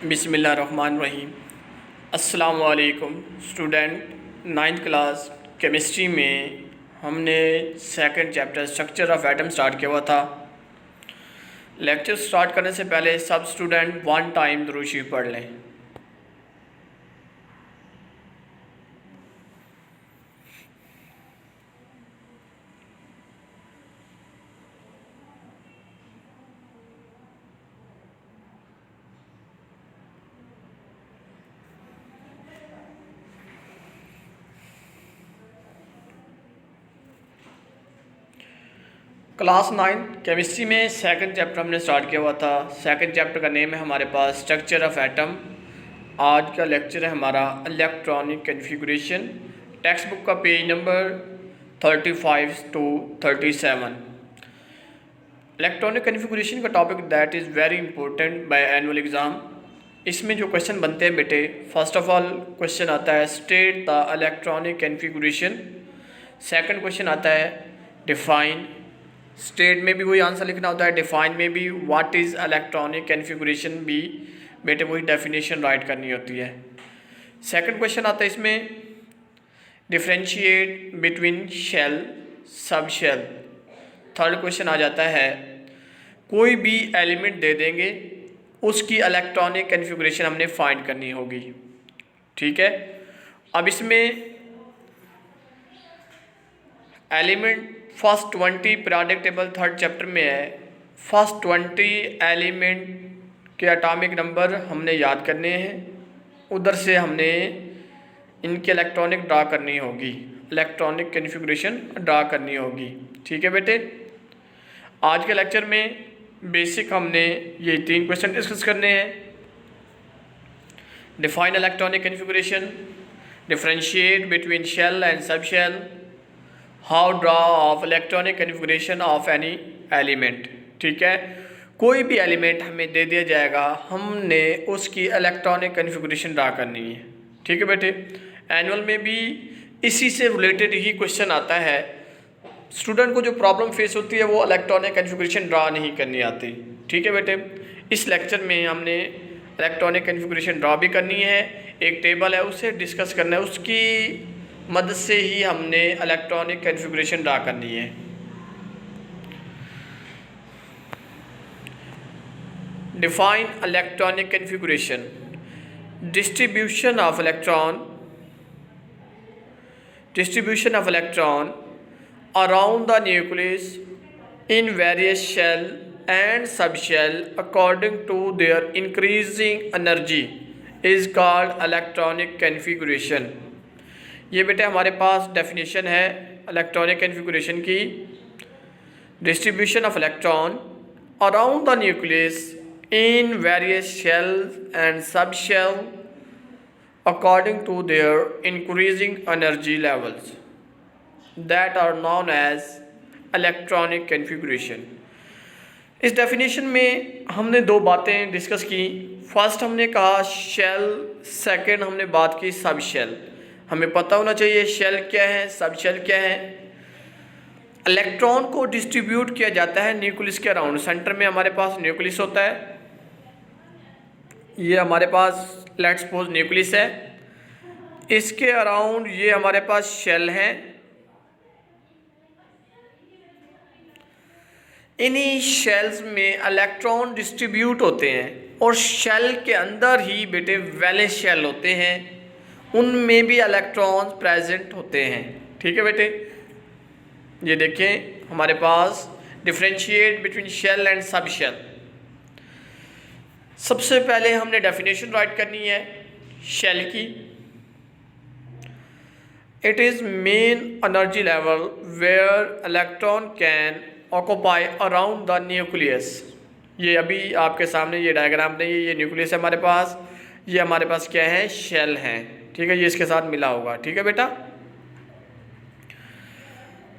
बिस्मिल्लाहिर्रहमानिर्रहीम। अस्सलामु अलैकुम स्टूडेंट। 9th क्लास केमिस्ट्री में हमने second chapter structure of atom start किया हुआ था। लेक्चर स्टार्ट करने से पहले सब स्टूडेंट वन टाइम दुरूद शरीफ पढ़ लें। क्लास 9 केमिस्ट्री में सेकंड चैप्टर हमने स्टार्ट किया हुआ था। सेकंड चैप्टर का नेम है हमारे पास स्ट्रक्चर ऑफ एटम। आज का लेक्चर है हमारा इलेक्ट्रॉनिक कन्फिगरेशन। टेक्स्ट बुक का page number 35 to 37। Electronic configuration का topic that is very important by annual exam. इसमें जो क्वेश्चन बनते हैं बेटे, फर्स्ट ऑफ ऑल क्वेश्चन आता है state the electronic configuration. Second question आता है डिफाइन। स्टेट में भी वही आंसर लिखना होता है, डिफाइन में भी व्हाट इज़ इलेक्ट्रॉनिक कन्फिगरेशन भी बेटे वही डेफिनेशन राइट करनी होती है। सेकंड क्वेश्चन आता है इसमें differentiate between shell sub shell. Third question आ जाता है कोई भी एलिमेंट दे देंगे उसकी इलेक्ट्रॉनिक कन्फिगरेशन हमने फाइंड करनी होगी। ठीक है, अब इसमें element first 20 periodic table third chapter में है। फर्स्ट 20 एलिमेंट के एटॉमिक नंबर हमने याद करने हैं, उधर से हमने इनकी इलेक्ट्रॉनिक ड्रा करनी होगी, इलेक्ट्रॉनिक कन्फिगरेशन ड्रा करनी होगी। ठीक है बेटे, आज के लेक्चर में बेसिक हमने ये 3 क्वेश्चन डिस्कस करने हैं। Define electronic configuration, differentiate between shell and sub shell, how draw of electronic configuration of any element. ठीक है, कोई भी एलिमेंट हमें दे दिया जाएगा, हमने उसकी इलेक्ट्रॉनिक कन्फिगरेशन ड्रा करनी है। ठीक है बेटे, एनुअल में भी इसी से रिलेटेड ही क्वेश्चन आता है। स्टूडेंट को जो प्रॉब्लम फेस होती है वो इलेक्ट्रॉनिक कन्फिगरेशन ड्रा नहीं करनी आती। ठीक है बेटे, इस लेक्चर में हमने इलेक्ट्रॉनिक कन्फिगरेशन ड्रा भी करनी है, एक टेबल है उसे डिस्कस करना है, उसकी मदद से ही हमने इलेक्ट्रॉनिक कन्फिगरेशन ड्रा करनी है। Define electronic configuration, distribution of electron around the nucleus in various shell and subshell according to their increasing energy is called electronic configuration। ये बेटे हमारे पास डेफिनेशन है इलेक्ट्रॉनिक कन्फिगरेशन की। Distribution of electron around the nucleus in various shell and sub shell according to their increasing energy levels that are known as electronic configuration। इस definition में हमने 2 बातें डिस्कस की। फर्स्ट हमने कहा शेल, सेकंड हमने बात की सब शेल। हमें पता होना चाहिए शेल क्या है, सब शेल क्या है। इलेक्ट्रॉन को डिस्ट्रीब्यूट किया जाता है न्यूक्लियस के अराउंड। सेंटर में हमारे पास न्यूक्लियस होता है, ये हमारे पास लेट्स सपोज न्यूक्लियस है, इसके अराउंड ये हमारे पास शेल है। इन्हीं शेल्स में इलेक्ट्रॉन डिस्ट्रीब्यूट होते हैं और शेल के अंदर ही बेटे वैलेंस शेल होते हैं, उनमें भी इलेक्ट्रॉन प्रेजेंट होते हैं। ठीक है बेटे, ये देखें हमारे पास differentiate between shell and sub shell. सबसे पहले हमने डेफिनेशन राइट करनी है शेल की। It is main energy level where electron can occupy around the nucleus. ये अभी आपके सामने ये डायग्राम नहीं है, ये न्यूक्लियस है हमारे पास, ये हमारे पास क्या है शेल है। ठीक है, ये इसके साथ मिला होगा। ठीक है बेटा,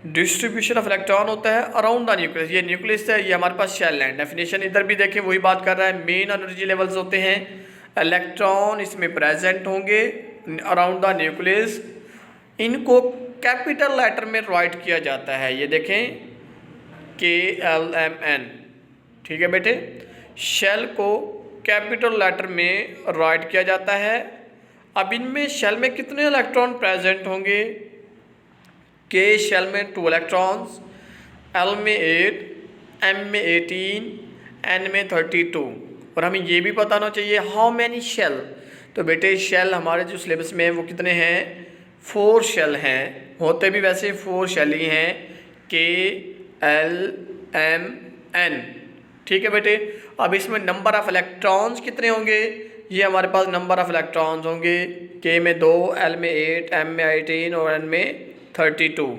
डिस्ट्रीब्यूशन ऑफ इलेक्ट्रॉन होता है अराउंड द न्यूक्लियस, ये न्यूक्लियस है, ये हमारे पास शेल है। डेफिनेशन इधर भी देखें वही बात कर रहा है, मेन एनर्जी लेवल्स होते हैं, इलेक्ट्रॉन इसमें प्रेजेंट होंगे अराउंड द न्यूक्लियस। इनको कैपिटल लेटर में राइट किया जाता है, ये देखें KLMN। ठीक है बेटे, शेल को कैपिटल लेटर में राइट किया जाता है। अब इनमें शेल में कितने इलेक्ट्रॉन प्रेजेंट होंगे? के शेल में 2 इलेक्ट्रॉन्स, एल में 8, एम में 18, एन में 32। और हमें ये भी पता होना चाहिए हाउ मैनी शेल। तो बेटे शेल हमारे जो सिलेबस में है वो कितने हैं? 4 शेल हैं, होते भी वैसे 4 शेल ही हैं, के, एल, एम, एन। ठीक है बेटे। अब इसमें नंबर ऑफ इलेक्ट्रॉन्स कितने होंगे? ये हमारे पास नंबर ऑफ इलेक्ट्रॉन्स होंगे, के में 2, एल में 8, एम में 18 और एन में 32।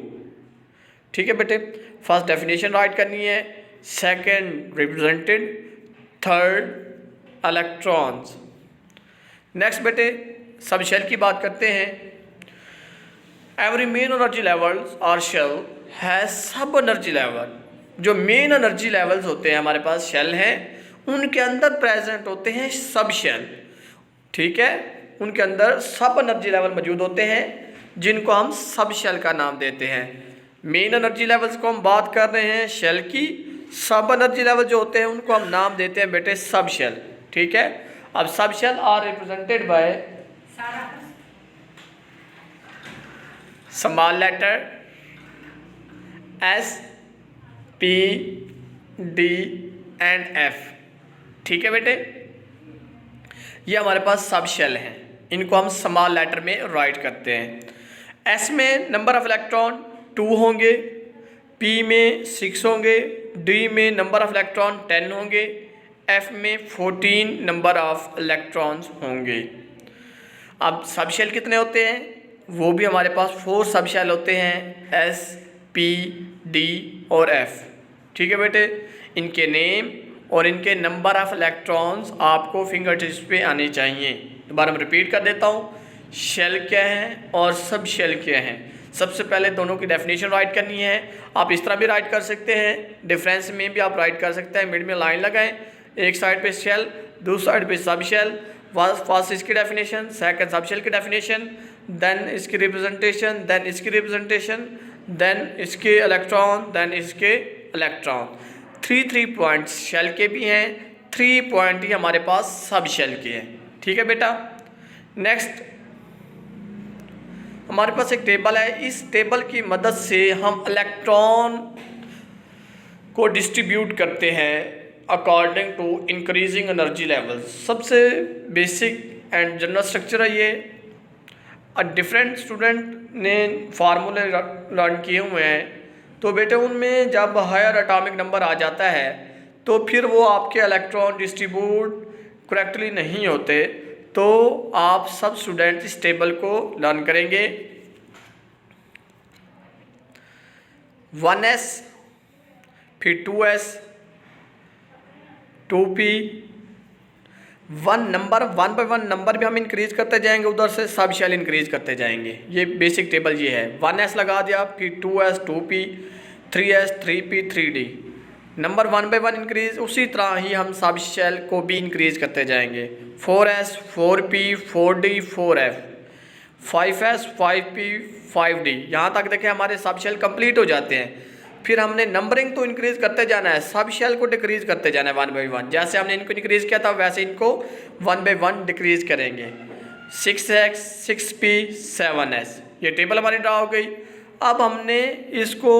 ठीक है बेटे। फर्स्ट डेफिनेशन राइट करनी है, second represented, third electrons. Next बेटे सब शेल की बात करते हैं। Every main energy levels are shell has sub energy level. जो मेन एनर्जी लेवल्स होते हैं हमारे पास शेल हैं, उनके अंदर प्रेजेंट होते हैं सब शेल। ठीक है, उनके अंदर सब एनर्जी लेवल मौजूद होते हैं, जिनको हम सब शेल का नाम देते हैं। मेन एनर्जी लेवल्स को हम बात कर रहे हैं शेल की, सब एनर्जी लेवल जो होते हैं उनको हम नाम देते हैं बेटे सब शेल। ठीक है। अब sub shell are represented by small letter s, p, d and f. ठीक है बेटे, ये हमारे पास सब शेल हैं, इनको हम स्मॉल लेटर में राइट करते हैं। एस में नंबर ऑफ इलेक्ट्रॉन 2 होंगे, पी में 6 होंगे, डी में नंबर ऑफ इलेक्ट्रॉन 10 होंगे, एफ में 14 नंबर ऑफ इलेक्ट्रॉन्स होंगे। अब सब शेल कितने होते हैं? वो भी हमारे पास 4 सब शेल होते हैं, एस, पी, डी और एफ। ठीक है बेटे, इनके नेम और इनके नंबर ऑफ इलेक्ट्रॉन्स आपको फिंगर टिप्स पे आने चाहिए। दोबारा मैं रिपीट कर देता हूँ, शेल क्या है और सब शेल क्या है। सबसे पहले दोनों की डेफिनेशन राइट करनी है। आप इस तरह भी राइट कर सकते हैं, डिफरेंस में भी आप राइट कर सकते हैं। मिड में लाइन लगाएं, एक साइड पे शेल, दूसरी साइड पे सब शेल। फर्स्ट इसकी डेफिनेशन, सेकंड सब शेल की डेफिनेशन, देन इसकी रिप्रेजेंटेशन, देन इसकी रिप्रेजेंटेशन, देन इसके इलेक्ट्रॉन, देन इसके इलेक्ट्रॉन। 3 पॉइंट्स शेल के भी हैं, 3 पॉइंट ही हमारे पास सब शेल के हैं। ठीक है बेटा। नेक्स्ट हमारे पास एक टेबल है, इस टेबल की मदद से हम इलेक्ट्रॉन को डिस्ट्रीब्यूट करते हैं according to increasing energy levels. सबसे बेसिक एंड जनरल स्ट्रक्चर है ये। डिफरेंट स्टूडेंट ने फार्मूले लर्न किए हुए हैं, तो बेटे उनमें जब हायर एटॉमिक नंबर आ जाता है तो फिर वो आपके इलेक्ट्रॉन डिस्ट्रीब्यूट करेक्टली नहीं होते। तो आप सब स्टूडेंट इस टेबल को लर्न करेंगे। 1s, फिर 2s, 2p, 1 बाय 1 नंबर भी हम इंक्रीज करते जाएंगे, उधर से सब शेल इंक्रीज करते जाएंगे। ये बेसिक टेबल ये है। 1s लगा दिया, फिर 2s, 2p, 3s, 3p, 3d। Number 1 bye 1 increase, उसी तरह ही हम सब शेल को भी इंक्रीज करते जाएंगे। 4s, 4p, 4d, 4f, 5s, 5p, 5d। यहाँ तक देखें हमारे सब शेल कंप्लीट हो जाते हैं। फिर हमने नंबरिंग तो इंक्रीज करते जाना है, सब शेल को डिक्रीज करते जाना है 1 बाय 1। जैसे हमने इनको इंक्रीज किया था वैसे इनको 1 बाय 1 डिक्रीज करेंगे। 6x, 6p, 7s, ये टेबल हमारी ड्रा हो गई। अब हमने इसको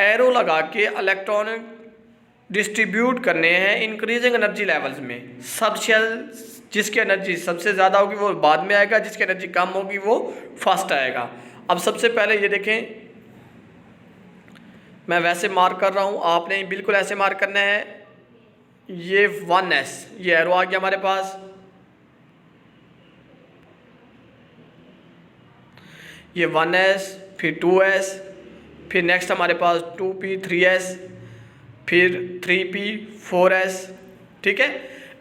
एरो लगा के इलेक्ट्रॉन डिस्ट्रीब्यूट करने हैं इंक्रीजिंग एनर्जी लेवल्स में। सब शेल जिसकी एनर्जी सबसे ज़्यादा होगी वो बाद में आएगा, जिसकी एनर्जी कम होगी वो फर्स्ट आएगा। अब सबसे पहले ये देखें, मैं वैसे मार्क कर रहा हूँ, आपने बिल्कुल ऐसे मार्क करना है। ये 1s, ये एरो आ गया हमारे पास। ये 1s, फिर 2s, फिर नेक्स्ट हमारे पास 2p, 3s, फिर 3p, 4s। ठीक है,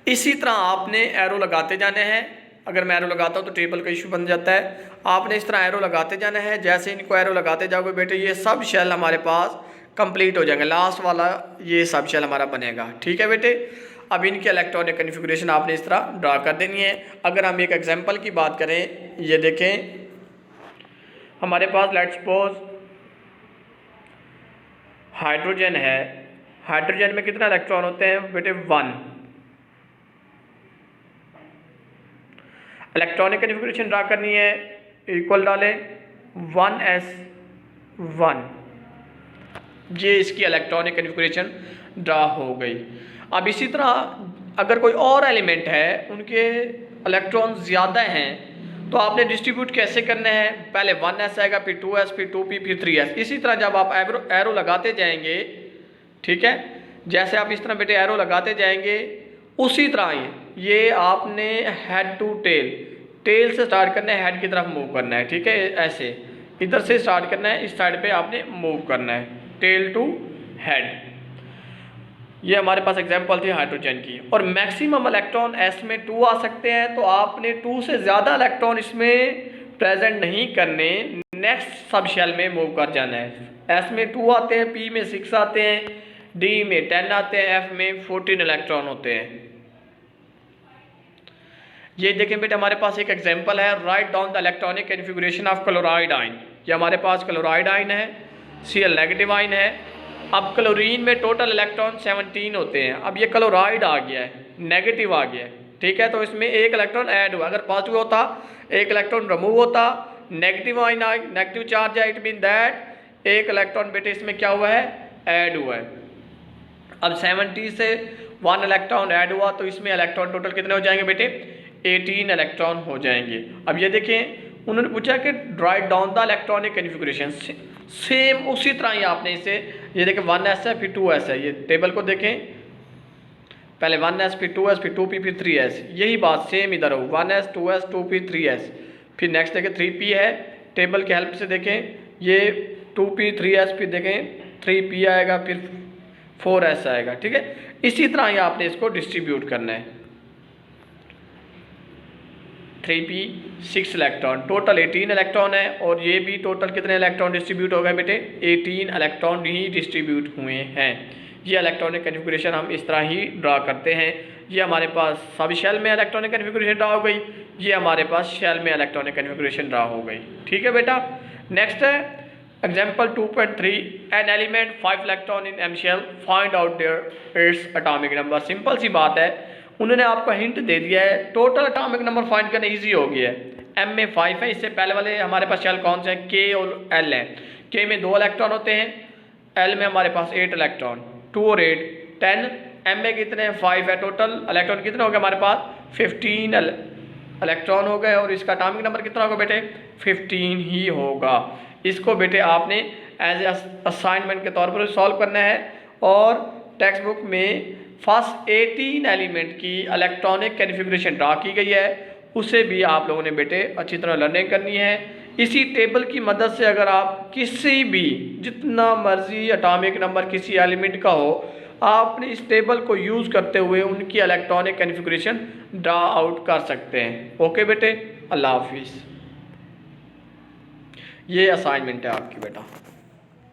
इसी तरह आपने एरो लगाते जाने हैं। अगर मैं एरो लगाता हूँ तो टेबल का इशू बन जाता है। आपने इस तरह एरो लगाते जाना है। जैसे इनको एरो लगाते जाओगे बेटे ये सब शेल हमारे पास कंप्लीट हो जाएंगे। लास्ट वाला ये सब शेल हमारा बनेगा। ठीक है बेटे। अब इनके इलेक्ट्रॉनिक कन्फिगरेशन आपने इस तरह ड्रा कर देनी है। अगर हम एक एग्जांपल की बात करें, ये देखें हमारे पास लेट्स सपोज हाइड्रोजन है। हाइड्रोजन में कितना इलेक्ट्रॉन होते हैं बेटे? 1। इलेक्ट्रॉनिक कन्फिगरेशन ड्रा करनी है, इक्वल डालें 1s1, ये इसकी इलेक्ट्रॉनिक कन्फिगरेशन ड्रा हो गई। अब इसी तरह अगर कोई और एलिमेंट है उनके इलेक्ट्रॉन ज़्यादा हैं तो आपने डिस्ट्रीब्यूट कैसे करना है, पहले 1s आएगा, फिर 2s, फिर 2p, फिर 3s। इसी तरह जब आप एरो लगाते जाएंगे, ठीक है, जैसे आप इस तरह बेटे एरो लगाते जाएंगे उसी तरह ये आपने हेड टू टेल से स्टार्ट करना है, हेड की तरफ मूव करना है, ठीक है, ऐसे इधर से स्टार्ट करना है, इस साइड पे आपने मूव करना है, टेल टू हेड। ये हमारे पास एग्जांपल थी हाइड्रोजन की। और मैक्सिमम इलेक्ट्रॉन s में 2 आ सकते हैं, तो आपने 2 से ज़्यादा इलेक्ट्रॉन इसमें प्रेजेंट नहीं करने, नेक्स्ट सब शेल में मूव कर जाना है। s में 2 आते हैं, p में 6 आते हैं, d में 10 आते हैं, f में 14 इलेक्ट्रॉन होते हैं। ये देखें बेटे हमारे पास एक एग्जांपल है, write down the electronic configuration of chloride ion. ये हमारे पास क्लोराइड आयन है, Cl नेगेटिव आयन है। अब क्लोरीन में टोटल इलेक्ट्रॉन 17 होते हैं। अब ये क्लोराइड आ गया है, नेगेटिव आ गया है, ठीक है, तो इसमें एक इलेक्ट्रॉन ऐड हुआ। अगर पॉजिटिव होता एक इलेक्ट्रॉन रिमूव होता, नेगेटिव आयन नेगेटिव चार्ज है, इट मीन दैट एक इलेक्ट्रॉन बेटे इसमें क्या हुआ है, ऐड हुआ है। अब 70 से 1 इलेक्ट्रॉन ऐड हुआ तो इसमें इलेक्ट्रॉन टोटल कितने हो जाएंगे बेटे, 18 इलेक्ट्रॉन हो जाएंगे। अब ये देखें उन्होंने पूछा कि write down the electronic configuration, same उसी तरह ही आपने इसे, ये देखें 1s है फिर 2s है, ये टेबल को देखें, पहले 1s फिर 2s फिर 2p फिर 3s, यही बात सेम इधर हो, 1s 2s 2p 3s, फिर नेक्स्ट देखें 3p है, टेबल के हेल्प से देखें ये 2p 3s, फिर देखें 3p आएगा, फिर 4s आएगा, ठीक है। इसी तरह ही आपने इसको डिस्ट्रीब्यूट करना है। 3p 6 इलेक्ट्रॉन, टोटल 18 इलेक्ट्रॉन है, और ये भी टोटल कितने इलेक्ट्रॉन डिस्ट्रीब्यूट हो गए बेटे, 18 इलेक्ट्रॉन ही डिस्ट्रीब्यूट हुए हैं। ये इलेक्ट्रॉनिक कन्फिगरेशन हम इस तरह ही ड्रा करते हैं। ये हमारे पास सब शेल में इलेक्ट्रॉनिक कन्फिगरेशन ड्रा हो गई, ये हमारे पास शेल में इलेक्ट्रॉनिक कन्फिगरेशन ड्रा हो गई, ठीक है बेटा। नेक्स्ट है example 2.3, an element 5 electron in M shell, find out there its atomic number. Simple सी बात है, उन्होंने आपको हिंट दे दिया है, टोटल एटॉमिक नंबर फाइंड करना इजी हो गया है। एम में 5 है, इससे पहले वाले हमारे पास शेल कौन से हैं, के और एल है। के में 2 इलेक्ट्रॉन होते हैं, एल में हमारे पास 8 इलेक्ट्रॉन, 2 और 8 10, एम में कितने हैं 5 है, टोटल इलेक्ट्रॉन कितने हो गए हमारे पास 15 इलेक्ट्रॉन हो गए, और इसका एटॉमिक नंबर कितना होगा बेटे 15 ही होगा। इसको बेटे आपने एज ए असाइनमेंट के तौर पर सॉल्व करना है, और टेक्स्ट बुक में फर्स्ट 18 एलिमेंट की इलेक्ट्रॉनिक कन्फिगरेशन ड्रा की गई है, उसे भी आप लोगों ने बेटे अच्छी तरह लर्निंग करनी है। इसी टेबल की मदद से अगर आप किसी भी जितना मर्जी एटॉमिक नंबर किसी एलिमेंट का हो, आपने इस टेबल को यूज़ करते हुए उनकी इलेक्ट्रॉनिक कन्फिगरेशन ड्रा आउट कर सकते हैं। ओके बेटे, अल्लाह हाफिज़। ये असाइनमेंट है आपकी बेटा।